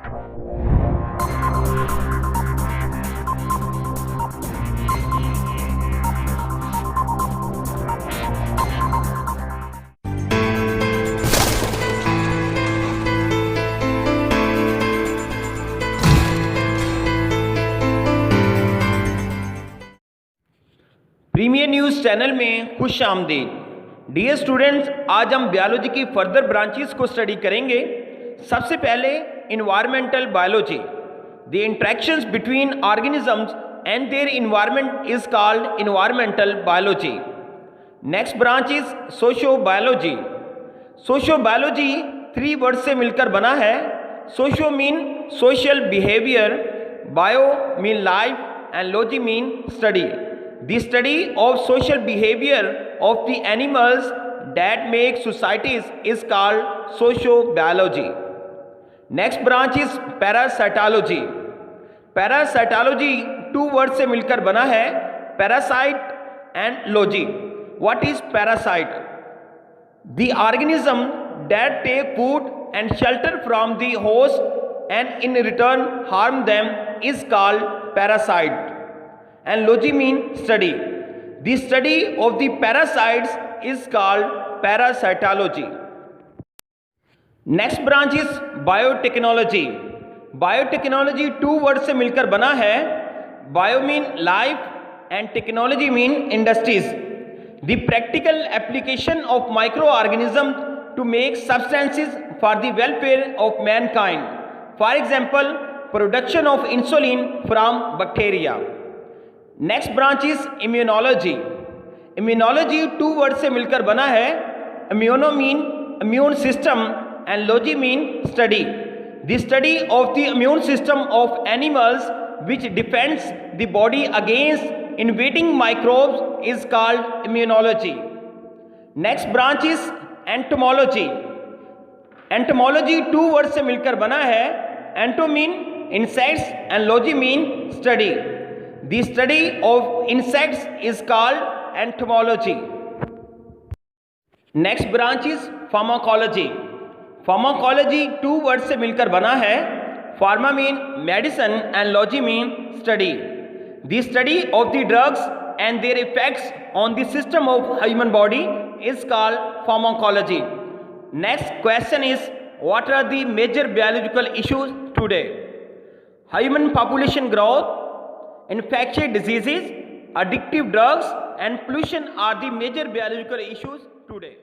Premiere news channel में खुश आमदीद। डियर स्टूडेंट्स, आज हम बायोलॉजी की फर्दर ब्रांचेस को स्टडी करेंगे। सबसे पहले environmental biology. The interactions between organisms and their environment is called environmental biology. Next branch is socio biology. Socio biology 3 word से मिलकर बना है। Socio mean social behaviour, bio mean life and logy mean study. The study of social behavior of the animals that make societies is called sociobiology. Next branch is parasitology. Parasitology 2 words से मिलकर बना है, parasite and logy. What is parasite? The organism that take food and shelter from the host and in return harm them is called parasite. And logy mean study. The study of the parasites is called parasitology. Next branch is biotechnology. Biotechnology 2 words से मिलकर बना है, bio mean life and technology mean industries. The practical application of microorganisms to make substances for the welfare of mankind. For example, production of insulin from bacteria. Next branch is immunology. Immunology 2 word से मिलकर बना है, immuno mean immune system and logy mean study. The study of the immune system of animals which defends the body against invading microbes is called immunology. Next branch is entomology. Entomology 2 word से मिलकर बना है, ento mean insects and logy mean study. The study of insects is called entomology. Next branch is pharmacology. Pharmacology 2 words से मिलकर बना है, pharma mean medicine and logy mean study. The study of the drugs and their effects on the system of human body is called pharmacology. Next question is, what are the major biological issues today? Human population growth, infectious diseases, addictive drugs and pollution are the major biological issues today.